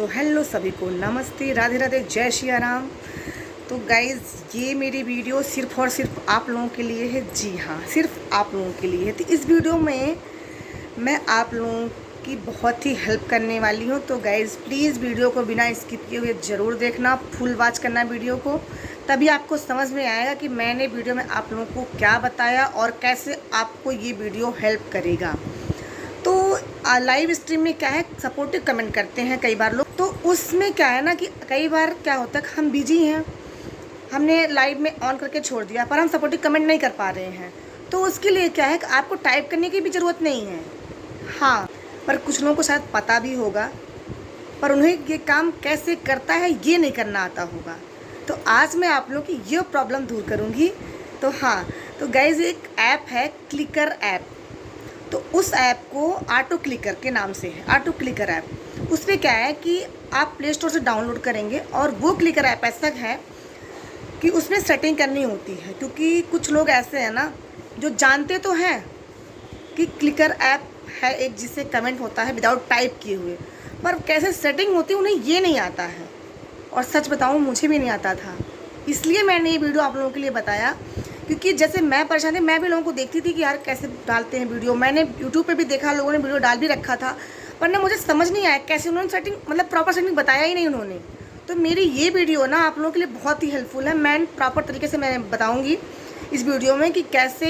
तो हेलो सभी को, नमस्ते, राधे राधे, जय श्री राम। तो गाइज़, ये मेरी वीडियो सिर्फ़ और सिर्फ आप लोगों के लिए है। जी हाँ, सिर्फ आप लोगों के लिए है। तो इस वीडियो में मैं आप लोगों की बहुत ही हेल्प करने वाली हूँ। तो गाइज़ प्लीज़ वीडियो को बिना स्किप किए हुए ज़रूर देखना, फुल वॉच करना वीडियो को, तभी आपको समझ में आएगा कि मैंने वीडियो में आप लोगों को क्या बताया और कैसे आपको ये वीडियो हेल्प करेगा। तो लाइव स्ट्रीम में क्या है, सपोर्टिव कमेंट करते हैं कई बार लोग। तो उसमें क्या है ना कि कई बार क्या होता है, हम बिजी हैं, हमने लाइव में ऑन करके छोड़ दिया, पर हम सपोर्टिव कमेंट नहीं कर पा रहे हैं। तो उसके लिए क्या है कि आपको टाइप करने की भी ज़रूरत नहीं है। हाँ, पर कुछ लोगों को शायद पता भी होगा, पर उन्हें ये काम कैसे करता है ये नहीं करना आता होगा। तो आज मैं आप लोगों की ये प्रॉब्लम दूर करूँगी। तो हाँ, तो गाइज़ एक ऐप है, क्लिकर ऐप। तो उस ऐप को ऑटो क्लिकर के नाम से है, ऑटो क्लिकर ऐप। उसमें क्या है कि आप प्ले स्टोर से डाउनलोड करेंगे, और वो क्लिकर ऐप ऐसा है कि उसमें सेटिंग करनी होती है। क्योंकि कुछ लोग ऐसे हैं ना जो जानते तो हैं कि क्लिकर ऐप है एक, जिससे कमेंट होता है विदाउट टाइप किए हुए, पर कैसे सेटिंग होती है उन्हें ये नहीं आता है। और सच बताऊँ, मुझे भी नहीं आता था, इसलिए मैंने ये वीडियो आप लोगों के लिए बताया। क्योंकि जैसे मैं परेशान थी, मैं भी लोगों को देखती थी कि यार कैसे डालते हैं वीडियो। मैंने यूट्यूब पे भी देखा, लोगों ने वीडियो डाल भी रखा था, पर ना मुझे समझ नहीं आया कैसे उन्होंने सेटिंग, मतलब प्रॉपर सेटिंग बताया ही नहीं उन्होंने। तो मेरी ये वीडियो ना आप लोगों के लिए बहुत ही हेल्पफुल है। मैं प्रॉपर तरीके से मैं बताऊँगी इस वीडियो में कि कैसे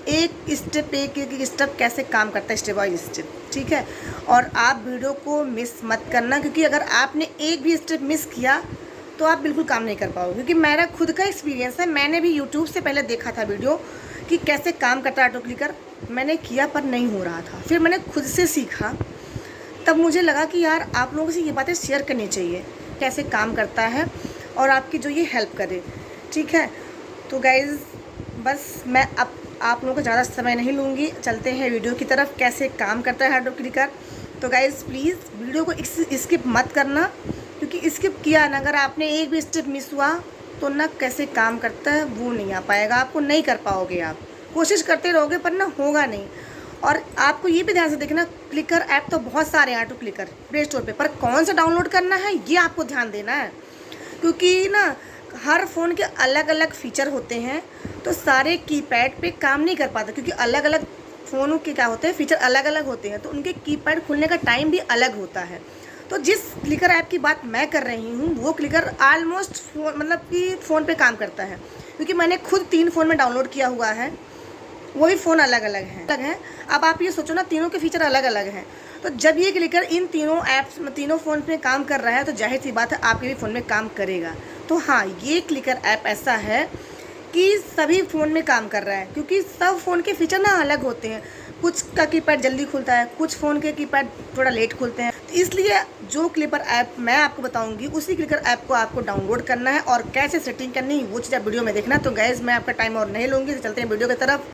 एक स्टेप एक स्टेप कैसे काम करता है, स्टेप बाय स्टेप, ठीक है। और आप वीडियो को मिस मत करना, क्योंकि अगर आपने एक भी स्टेप मिस किया तो आप बिल्कुल काम नहीं कर पाओगे। क्योंकि मेरा खुद का एक्सपीरियंस है, मैंने भी यूट्यूब से पहले देखा था वीडियो कि कैसे काम करता है ऑटो क्लिकर। मैंने किया पर नहीं हो रहा था, फिर मैंने खुद से सीखा। तब मुझे लगा कि यार आप लोगों से ये बातें शेयर करनी चाहिए, कैसे काम करता है और आपकी जो ये हेल्प करे, ठीक है। तो गाइज़ बस मैं अब आप लोगों को ज़्यादा समय नहीं लूँगी, चलते हैं वीडियो की तरफ, कैसे काम करता है ऑटो क्लिकर। तो गाइज़ प्लीज़ वीडियो को स्किप मत करना, क्योंकि स्किप किया ना, अगर आपने एक भी स्टेप मिस हुआ तो ना कैसे काम करता है वो नहीं आ पाएगा, आपको नहीं कर पाओगे। आप कोशिश करते रहोगे पर ना होगा नहीं। और आपको ये भी ध्यान से देखना, क्लिकर ऐप तो बहुत सारे हैं ऑटो क्लिकर प्ले स्टोर पे, पर कौन सा डाउनलोड करना है ये आपको ध्यान देना है। क्योंकि ना हर फ़ोन के अलग अलग फ़ीचर होते हैं, तो सारे कीपैड पे काम नहीं कर पाता, क्योंकि अलग अलग फ़ोनों के क्या होते हैं, फ़ीचर अलग अलग होते हैं, तो उनके कीपैड खुलने का टाइम भी अलग होता है। तो जिस क्लिकर ऐप की बात मैं कर रही हूँ वो क्लिकर ऑलमोस्ट मतलब कि फ़ोन पे काम करता है, क्योंकि मैंने खुद 3 फ़ोन में डाउनलोड किया हुआ है, वो भी फ़ोन अलग अलग हैं। अब आप ये सोचो ना, तीनों के फीचर अलग अलग हैं। तो जब ये क्लिकर इन तीनों ऐप्स में, तीनों फ़ोन में काम कर रहा है, तो जाहिर सी बात है आपके भी फ़ोन में काम करेगा। तो हाँ, ये क्लिकर ऐप ऐसा है कि सभी फ़ोन में काम कर रहा है, क्योंकि सब फ़ोन के फीचर ना अलग होते हैं। कुछ का कीपैड जल्दी खुलता है, कुछ फ़ोन के कीपैड थोड़ा लेट खुलते हैं। तो इसलिए जो क्लिकर ऐप मैं आपको बताऊंगी, उसी क्लिकर ऐप को आपको डाउनलोड करना है, और कैसे सेटिंग करनी है वो चीज़ आप वीडियो में देखना। तो गैस मैं आपका टाइम और नहीं लूँगी, तो चलते हैं वीडियो की तरफ।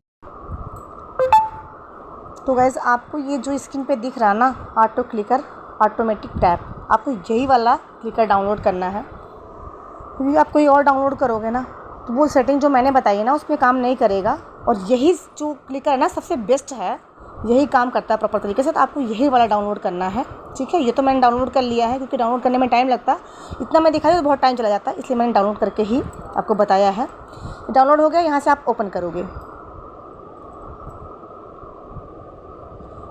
तो गैस आपको ये जो स्क्रीन पे दिख रहा है ना, ऑटो क्लिकर ऑटोमेटिक टैप, आपको यही वाला क्लिकर डाउनलोड करना है। क्योंकि आप कोई और डाउनलोड करोगे ना तो वो सेटिंग जो मैंने बताई है ना उसमें काम नहीं करेगा। और यही जो क्लिकर है ना सबसे बेस्ट है, यही काम करता है प्रॉपर तरीके से। तो आपको यही वाला डाउनलोड करना है, ठीक है। ये तो मैंने डाउनलोड कर लिया है, क्योंकि डाउनलोड करने में टाइम लगता, इतना मैं दिखाई तो बहुत टाइम चला जाता, इसलिए मैंने डाउनलोड करके ही आपको बताया है। डाउनलोड हो गया, यहाँ से आप ओपन करोगे।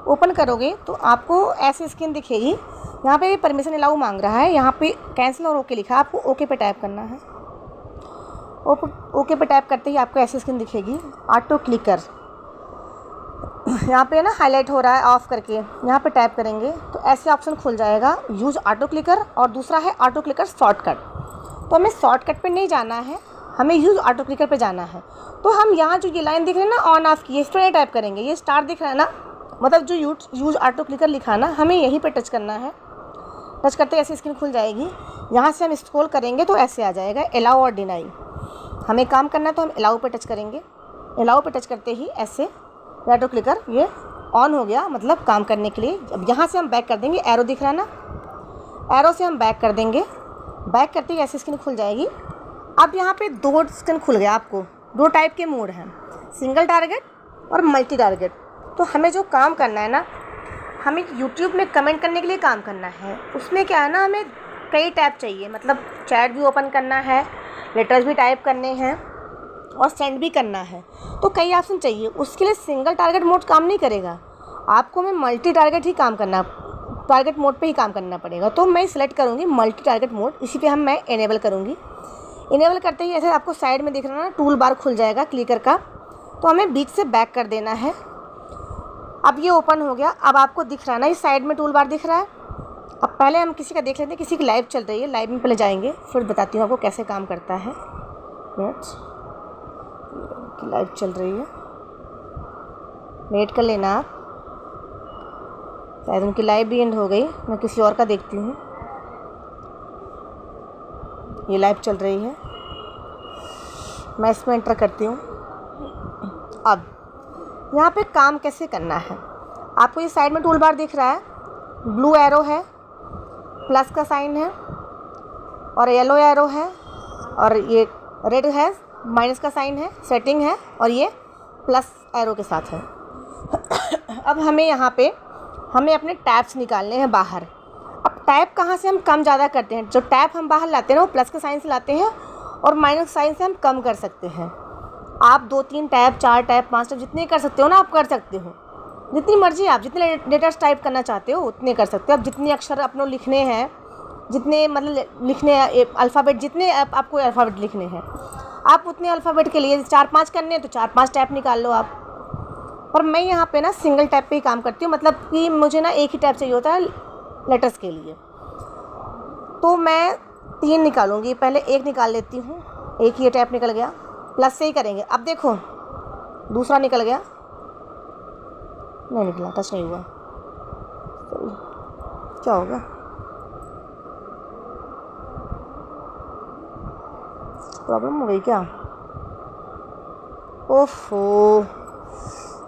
ओपन करोगे तो आपको ऐसी स्क्रीन दिखेगी। यहाँ पे परमिशन अलाउ मांग रहा है, यहाँ पे कैंसिल और ओके लिखा है, आपको ओके पे टैप करना है। ओके पे टैप करते ही आपको ऐसी स्क्रीन दिखेगी, ऑटो क्लिकर। यहाँ पे ना हाईलाइट हो रहा है ऑफ करके, यहाँ पे टैप करेंगे तो ऐसे ऑप्शन खुल जाएगा, यूज़ ऑटो क्लिकर, और दूसरा है ऑटो क्लिकर शॉर्टकट। तो हमें शॉर्टकट पे नहीं जाना है, हमें यूज़ ऑटो क्लिकर पे जाना है। तो हम यहाँ जो ये लाइन दिख रही है ना ऑन ऑफ की, इस पर टैप करेंगे। ये स्टार दिख रहा है ना, मतलब जो यूज़ ऑटो क्लिकर लिखा ना, हमें यहीं पर टच करना है। टच करते ऐसी स्क्रीन खुल जाएगी। यहाँ से हम स्क्रॉल करेंगे तो ऐसे आ जाएगा अलाउ और डिनाई। हमें काम करना है तो हम अलाउ पे टच करेंगे। अलाउ पे टच करते ही ऐसे ऑटो क्लिकर ये ऑन हो गया, मतलब काम करने के लिए। अब यहाँ से हम बैक कर देंगे, एरो दिख रहा है ना, एरो से हम बैक कर देंगे। बैक करते ही ऐसी स्क्रीन खुल जाएगी। अब यहाँ पे 2 स्क्रीन खुल गया, आपको 2 टाइप के मोड हैं, सिंगल टारगेट और मल्टी टारगेट। तो हमें जो काम करना है ना, हमें यूट्यूब में कमेंट करने के लिए काम करना है, उसमें क्या है ना, हमें कई टैब चाहिए, मतलब चैट भी ओपन करना है, लेटर्स भी टाइप करने हैं और सेंड भी करना है, तो कई ऑप्शन चाहिए। उसके लिए सिंगल टारगेट मोड काम नहीं करेगा, आपको मैं मल्टी टारगेट ही टारगेट मोड पे ही काम करना पड़ेगा। तो मैं सिलेक्ट करूँगी मल्टी टारगेट मोड, इसी पे मैं इनेबल करूँगी। इनेबल करते ही ऐसे आपको साइड में दिख रहा है ना, टूल बार खुल जाएगा क्लिकर का, तो हमें बीच से बैक कर देना है। अब ये ओपन हो गया। अब आपको दिख रहा है ना, इस साइड में टूल बार दिख रहा है। अब पहले हम किसी का देख लेते हैं, किसी की लाइव चल रही है, लाइव में पहले जाएंगे, फिर बताती हूँ आपको कैसे काम करता है। की लाइव चल रही है, वेट कर लेना आप, शायद उनकी लाइव भी एंड हो गई। मैं किसी और का देखती हूँ, ये लाइव चल रही है, मैं इसमें एंटर करती हूँ। अब यहाँ पे काम कैसे करना है, आपको ये साइड में टूल बार दिख रहा है, ब्लू एरो है, प्लस का साइन है और येलो एरो है, और ये रेड है, माइनस का साइन है, सेटिंग है, और ये प्लस एरो के साथ है। अब हमें यहाँ पे अपने टैब्स निकालने हैं बाहर। अब टैब कहाँ से हम कम ज़्यादा करते हैं, जो टैब हम बाहर लाते हैं ना वो प्लस के साइन से लाते हैं और माइनस साइन से हम कम कर सकते हैं। आप 2-3 टैब, 4 टैब, 5 टैब जितने कर सकते हो ना, आप कर सकते हो, जितनी मर्जी आप जितने लेटर्स टाइप करना चाहते हो उतने कर सकते हो। अब जितने अक्षर अपने लिखने हैं, जितने मतलब लिखने अल्फ़ाबेट, जितने आपको अल्फ़ाबेट लिखने हैं, आप उतने अल्फ़ाबेट के लिए 4-5 करने हैं तो 4-5 टैब निकाल लो आप। पर मैं यहाँ पे ना सिंगल टैब पे ही काम करती हूँ, मतलब कि मुझे ना एक ही टैब चाहिए होता है लेटर्स के लिए, तो मैं 3 निकालूंगी। पहले एक निकाल लेती हूँ, एक ही टैब निकल गया, प्लस से ही करेंगे। अब देखो दूसरा निकल गया, नहीं निकला, टच नहीं हुआ, क्या होगा, प्रॉब्लम हो गई क्या? ओफो,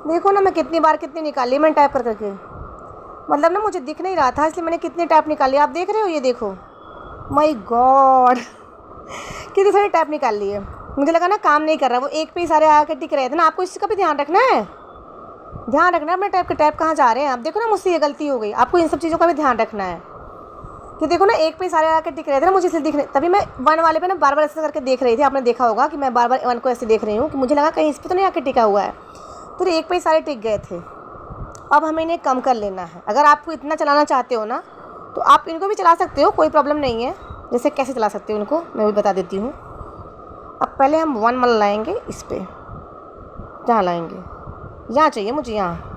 देखो ना मैं कितनी बार कितनी निकाली मैंने टाइप कर करके, मतलब ना मुझे दिख नहीं रहा था इसलिए मैंने कितने टैप निकाले। आप देख रहे हो, ये देखो, माय गॉड कितने सारे टैप निकाल लिए। मुझे लगा ना काम नहीं कर रहा, वो एक पे ही सारे आके टिक रहे थे ना। आपको इसका भी ध्यान रखना है, अपने टैप के टैप कहाँ जा रहे हैं। आप देखो ना, मुझसे ये गलती हो गई, आपको इन सब चीज़ों का भी ध्यान रखना है कि देखो ना एक पे सारे आके टिक रहे थे ना, मुझे इसलिए दिख रहे, तभी मैं 1 वाले पे ना बार बार ऐसे करके देख रही थी। आपने देखा होगा कि मैं बार बार 1 को ऐसे देख रही हूँ कि मुझे लगा कहीं इस पर तो नहीं आके टिका हुआ है, तो एक पे ही सारे टिक गए थे। अब हमें इन्हें कम कर लेना है। अगर आपको इतना चलाना चाहते हो ना तो आप इनको भी चला सकते हो, कोई प्रॉब्लम नहीं है। जैसे कैसे चला सकते हो इनको मैं भी बता देती हूँ। अब पहले हम 1 वाला लाएंगे, इस पर जहाँ लाएंगे, यहाँ चाहिए मुझे, यहाँ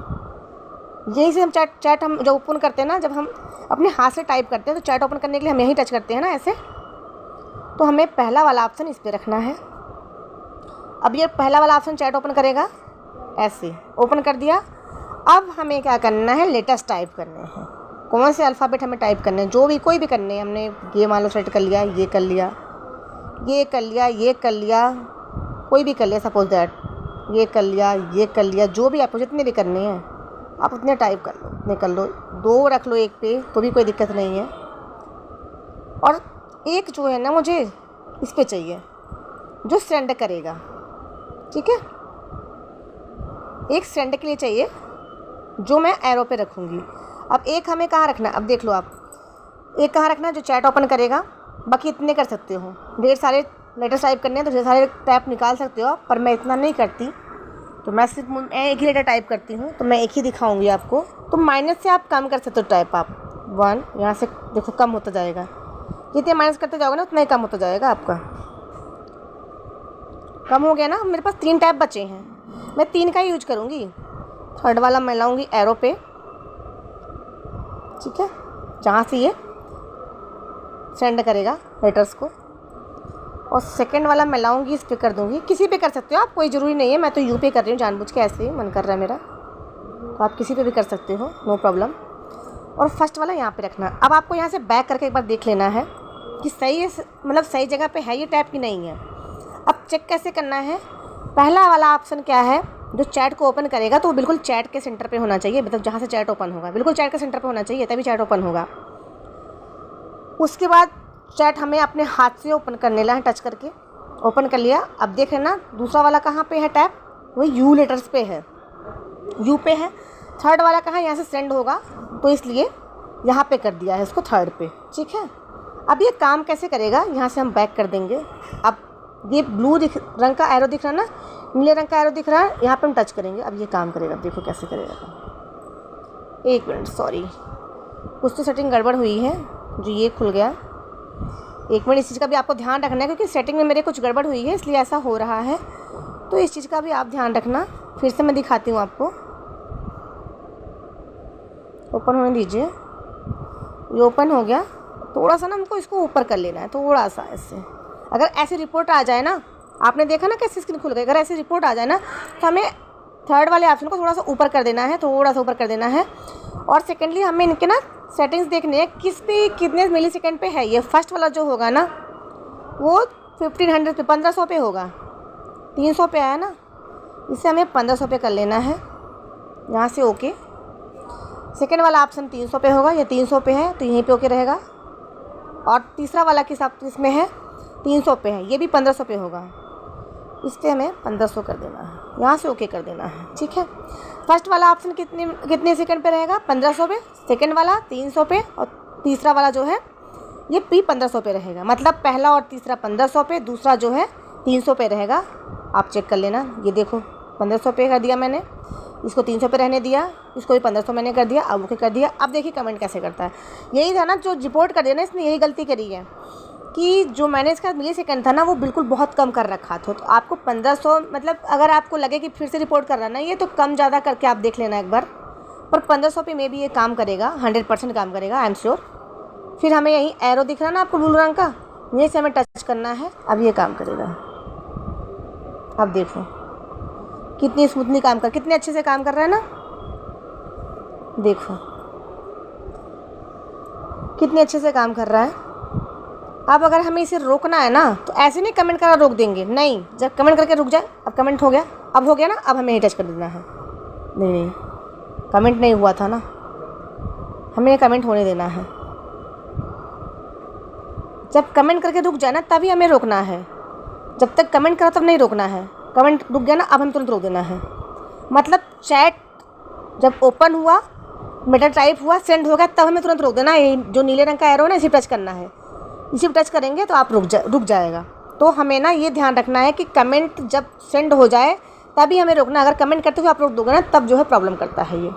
यहीं से हम चैट हम जब ओपन करते हैं ना, जब हम अपने हाथ से टाइप करते हैं तो चैट ओपन करने के लिए हम यहीं टच करते हैं ना ऐसे, तो हमें पहला वाला ऑप्शन इस पर रखना है। अब ये पहला वाला ऑप्शन चैट ओपन करेगा, ऐसे ओपन कर दिया। अब हमें क्या करना है, लेटर्स टाइप करने हैं। कौन से अल्फ़ाबेट हमें टाइप करने हैं, जो भी कोई भी करने हैं। हमने ये मान लो सेलेक्ट कर लिया, ये कर लिया, ये कर लिया, ये कर लिया, कोई भी कर लिया, सपोज दैट ये कर लिया, ये कर लिया, जो भी आपको जितने भी करने हैं आप उतने टाइप कर लो, उतने कर लो। 2 रख लो एक पे तो भी कोई दिक्कत नहीं है। और एक जो है ना मुझे इस पे चाहिए जो सेंड करेगा, ठीक है, एक सेंड के लिए चाहिए जो मैं एरो पे रखूँगी। अब एक हमें कहाँ रखना है, अब देख लो आप, एक कहाँ रखना है जो चैट ओपन करेगा। बाकी इतने कर सकते हो, ढेर सारे लेटर्स टाइप करने हैं तो ढेर सारे टैप निकाल सकते हो, पर मैं इतना नहीं करती, तो मैं सिर्फ एक ही लेटर टाइप करती हूँ, तो मैं एक ही दिखाऊंगी आपको। तो माइनस से आप कम कर सकते हो टाइप, आप 1 यहाँ से देखो कम होता जाएगा, जितने माइनस करते जाओगे ना उतना ही कम होता जाएगा आपका। कम हो गया ना। मेरे पास 3 टैप बचे हैं, मैं 3 का ही यूज करूँगी। 3rd वाला मैं लाऊँगी एरो पे, ठीक है, जहाँ से ये सेंड करेगा लेटर्स को, और 2nd वाला मैं लाऊंगी इस पे कर दूंगी। किसी पे कर सकते हो आप, कोई ज़रूरी नहीं है, मैं तो यू पे कर रही हूँ जानबूझ के, ऐसे ही मन कर रहा है मेरा, तो आप किसी पे भी कर सकते हो, नो प्रॉब्लम। और 1st वाला यहाँ पे रखना। अब आपको यहाँ से बैक करके एक बार देख लेना है कि सही है, मतलब सही जगह पे है ये टैप की नहीं है। अब चेक कैसे करना है, पहला वाला ऑप्शन क्या है, जो चैट को ओपन करेगा तो वो बिल्कुल चैट के सेंटर पे होना चाहिए, मतलब जहाँ से चैट ओपन होगा बिल्कुल चैट के सेंटर पे होना चाहिए, तभी चैट ओपन होगा। उसके बाद चैट हमें अपने हाथ से ओपन करने ला है, टच करके ओपन कर लिया। अब देख रहे ना दूसरा वाला कहाँ पे है टैप, वो यू लेटर्स पे है, यू पे है। 3rd वाला कहाँ, यहाँ से सेंड होगा, तो इसलिए यहाँ पे कर दिया है इसको थर्ड पे। ठीक है, अब ये काम कैसे करेगा, यहाँ से हम बैक कर देंगे। अब ये ब्लू रंग का एरो दिख रहा है ना, नीले रंग का एरो दिख रहा है, यहाँ पे हम टच करेंगे। अब ये काम करेगा, देखो कैसे करेगा। एक मिनट, सॉरी, कुछ तो सेटिंग गड़बड़ हुई है जो ये खुल गया। एक मिनट, इस चीज़ का भी आपको ध्यान रखना है क्योंकि सेटिंग में मेरे कुछ गड़बड़ हुई है इसलिए ऐसा हो रहा है, तो इस चीज़ का भी आप ध्यान रखना। फिर से मैं दिखाती हूँ आपको, ओपन होने दीजिए। ये ओपन हो गया। थोड़ा सा ना हमको इसको ऊपर कर लेना है, थोड़ा सा ऐसे। अगर ऐसी रिपोर्ट आ जाए ना, आपने देखा ना कैसे स्क्रीन खुल गई, अगर ऐसी रिपोर्ट आ जाए ना तो हमें थर्ड वाले ऑप्शन को थोड़ा सा ऊपर कर देना है, थोड़ा सा ऊपर कर देना है। और सेकेंडली हमें इनके ना सेटिंग्स देखने हैं किस पे कितने मिली सेकेंड पे है। ये फर्स्ट वाला जो होगा ना वो 1500 पे 1500 पे होगा, 300 पे आया ना, इसे हमें 1500 पे कर लेना है यहाँ से। ओके, सेकेंड वाला ऑप्शन 300 पे होगा, ये 300 पे है तो यहीं पे ओके रहेगा। और तीसरा वाला किस इसमें है 300 पे है, ये भी 1500 पे होगा, इस पर हमें 1500 कर देना है, यहाँ से ओके कर देना है। ठीक है, फर्स्ट वाला ऑप्शन कितने सेकंड पे रहेगा 1500 पे, सेकंड वाला 300 पे, और तीसरा वाला जो है ये भी 1500 पे रहेगा। मतलब पहला और तीसरा 1500 पे, दूसरा जो है 300 पे रहेगा। आप चेक कर लेना, ये देखो 1500 पे कर दिया मैंने, इसको 300 पे रहने दिया, इसको भी 1500 मैंने कर दिया, अब ओके कर दिया। अब देखिए कमेंट कैसे करता है। यही था ना जो रिपोर्ट कर दिया ना, इसने यही गलती करी है कि जो मैंने इसका मिली सेकंड था ना वो बिल्कुल बहुत कम कर रखा था। तो आपको 1500, मतलब अगर आपको लगे कि फिर से रिपोर्ट कर रहा ना ये, तो कम ज़्यादा करके आप देख लेना एक बार। पर 1500 पे में भी ये काम करेगा, 100% काम करेगा, आई एम श्योर। फिर हमें यहीं एरो दिख रहा ना आपको ब्लू रंग का, यहीं से हमें टच करना है, अब ये काम करेगा। अब देखो कितनी स्मूथली काम कर, कितने अच्छे से काम कर रहा है ना, देखो कितने अच्छे से काम कर रहा है। अब अगर हमें इसे रोकना है ना तो ऐसे नहीं कमेंट करा रोक देंगे, नहीं, जब कमेंट करके रुक जाए। अब कमेंट हो गया, अब हो गया ना, अब हमें ही टच कर देना है। नहीं, कमेंट नहीं हुआ था ना, हमें कमेंट होने देना है। जब कमेंट करके रुक जाए ना तभी हमें रोकना है, जब तक कमेंट करा तब नहीं रोकना है। कमेंट रुक गया ना, अब हम तुरंत रोक देना है। मतलब चैट जब ओपन हुआ, मेटा टाइप हुआ, सेंड हो गया, तब हमें तुरंत रोक देना है। जो नीले रंग का एरो है ना, इसी पर टच करना है, इसी पर टच करेंगे तो आप रुक जाएगा। तो हमें ना ये ध्यान रखना है कि कमेंट जब सेंड हो जाए तभी हमें रोकना। अगर कमेंट करते हुए आप रोक दोगे ना तब जो है प्रॉब्लम करता है ये।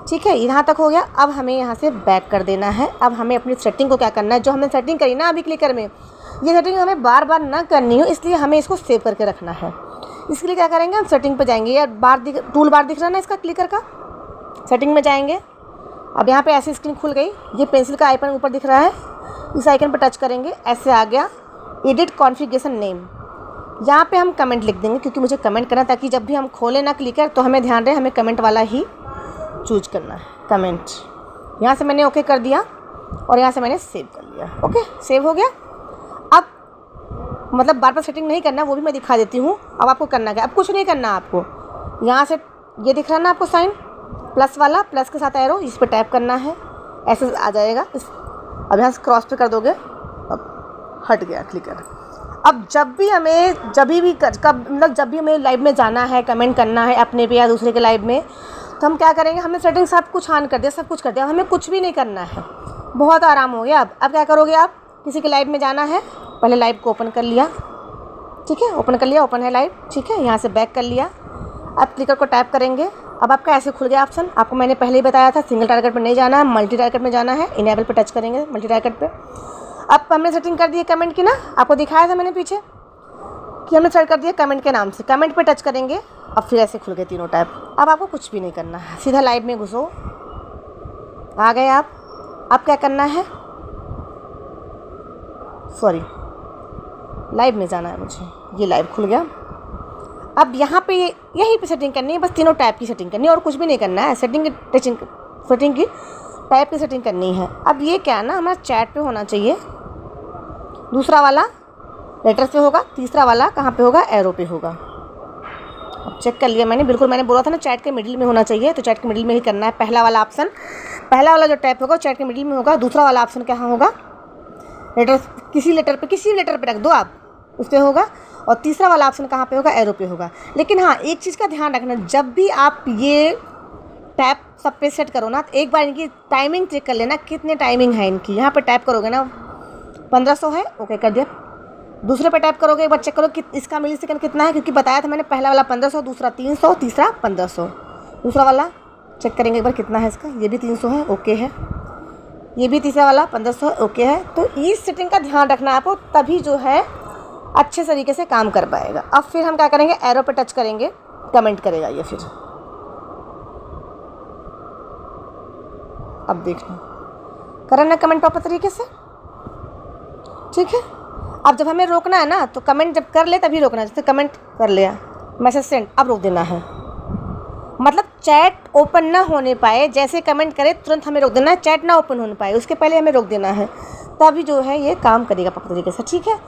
ठीक है, यहाँ तक हो गया। अब हमें यहाँ से बैक कर देना है। अब हमें अपनी सेटिंग को क्या करना है, जो हमने सेटिंग करी ना अभी क्लिकर में, ये सेटिंग हमें बार बार ना करनी हो, इसलिए हमें इसको सेव करके रखना है। इसके लिए क्या करेंगे, हम सेटिंग पे जाएंगे, या टूल बार दिख रहा है ना इसका क्लिकर का, सेटिंग में जाएंगे। अब यहाँ पे ऐसी स्क्रीन खुल गई, ये पेंसिल का आइकन ऊपर दिख रहा है, इस आइकन पर टच करेंगे, ऐसे आ गया एडिट कॉन्फ़िगरेशन नेम। यहाँ पे हम कमेंट लिख देंगे क्योंकि मुझे कमेंट करना, ताकि जब भी हम खोलें ना क्लिकर तो हमें ध्यान रहे हमें कमेंट वाला ही चूज करना है, कमेंट। यहाँ से मैंने ओके कर दिया और यहाँ से मैंने सेव कर लिया। ओके, सेव हो गया। अब मतलब बार बार सेटिंग नहीं करना, वो भी मैं दिखा देती हूँ। अब आपको करना क्या, अब कुछ नहीं करना आपको। यहाँ से ये दिख रहा है ना आपको साइन प्लस वाला, प्लस के साथ एरो, इस पर टैप करना है, ऐसे आ जाएगा। अब यहाँ से क्रॉस पे कर दोगे, अब हट गया क्लिकर। अब जब भी हमें लाइव में जाना है, कमेंट करना है अपने पे या दूसरे के लाइव में, तो हम क्या करेंगे, हमने सेटिंग सब कुछ ऑन कर दिया, सब कुछ कर दिया, हमें कुछ भी नहीं करना है, बहुत आराम हो गया। अब क्या करोगे, आप किसी के लाइव में जाना है, पहले लाइव को ओपन कर लिया, ठीक है, ओपन कर लिया, ओपन है लाइव, ठीक है, यहाँ से बैक कर लिया। अब क्लिकर को टैप करेंगे, अब आपका ऐसे खुल गया ऑप्शन। आपको मैंने पहले ही बताया था सिंगल टारगेट पर नहीं जाना है, मल्टी टारगेट में जाना है। इनेबल पे टच करेंगे मल्टी टारगेट पे। अब हमने सेटिंग कर दी है कमेंट की ना, आपको दिखाया था मैंने पीछे कि हमने सेट कर दिया कमेंट के नाम से। कमेंट पे टच करेंगे, अब फिर ऐसे खुल गए तीनों टैब। अब आपको कुछ भी नहीं करना है, सीधा लाइव में घुसो, आ गए आप। अब क्या करना है, सॉरी लाइव में जाना है मुझे, ये लाइव खुल गया। अब यहाँ पे यहीं पे सेटिंग करनी है, बस तीनों टैब की सेटिंग करनी है और कुछ भी नहीं करना है। सेटिंग की टैब की सेटिंग करनी है। अब ये क्या है ना, हमारा चैट पे होना चाहिए, दूसरा वाला लेटर्स पे होगा, तीसरा वाला कहाँ पे होगा, एरो पे होगा। अब चेक कर लिया मैंने, बिल्कुल मैंने बोला था ना चैट के मिडिल में होना चाहिए, तो चैट के मिडिल में ही करना है। पहला वाला ऑप्शन, पहला वाला जो टैब होगा चैट के मिडिल में होगा। दूसरा वाला ऑप्शन कहाँ होगा, लेटर्स, किसी लेटर पे रख दो आप, उस पर होगा। और तीसरा वाला ऑप्शन कहाँ पे होगा, एरो पे होगा। लेकिन हाँ, एक चीज़ का ध्यान रखना, जब भी आप ये टैप सब पे सेट करो ना, तो एक बार इनकी टाइमिंग चेक कर लेना कितने टाइमिंग है इनकी। यहाँ पे टैप करोगे ना 1500 है, ओके कर दिया। दूसरे पे टैप करोगे, एक बार चेक करो कि इसका मिली सेकंड कितना है, क्योंकि बताया था मैंने पहला वाला 1500, दूसरा 300, तीसरा 1500। दूसरा वाला चेक करेंगे एक बार कितना है इसका, ये भी 300 है, ओके है। ये भी तीसरा वाला 1500 ओके है। तो इस सेटिंग का ध्यान रखना है आपको, तभी जो है अच्छे तरीके से काम कर पाएगा। अब फिर हम क्या करेंगे, एरो पे टच करेंगे, कमेंट करेगा ये। फिर अब देखना करें ना कमेंट प्रॉपर तरीके से, ठीक है। अब जब हमें रोकना है ना, तो कमेंट जब कर ले तभी रोकना है। जैसे कमेंट कर लिया, मैसेज सेंड, अब रोक देना है। मतलब चैट ओपन ना होने पाए, जैसे कमेंट करे तुरंत हमें रोक देना है। चैट ना ओपन होने पाए उसके पहले हमें रोक देना है, तभी जो है ये काम करेगा प्रॉपर तरीके से, ठीक है।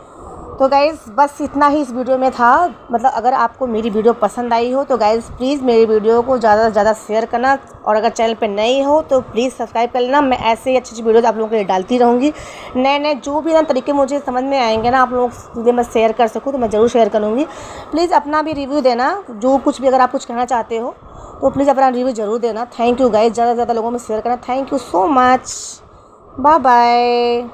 तो गाइज़ बस इतना ही इस वीडियो में था। मतलब अगर आपको मेरी वीडियो पसंद आई हो तो गाइज़ प्लीज़ मेरी वीडियो को ज़्यादा से ज़्यादा शेयर करना, और अगर चैनल पे नए हो तो प्लीज़ सब्सक्राइब कर लेना। मैं ऐसे ही अच्छी अच्छी वीडियोज़ आप लोगों के लिए डालती रहूँगी। नए नए जो भी ना तरीके मुझे समझ में आएंगे ना, आप लोगों से मैं शेयर कर सकूँ तो मैं ज़रूर शेयर करूँगी। प्लीज़ अपना भी रिव्यू देना, जो कुछ भी अगर आप कुछ कहना चाहते हो तो प्लीज़ अपना रिव्यू ज़रूर देना। थैंक यू गाइज़, ज़्यादा से ज़्यादा लोगों में शेयर करना। Thank you so much, bye bye.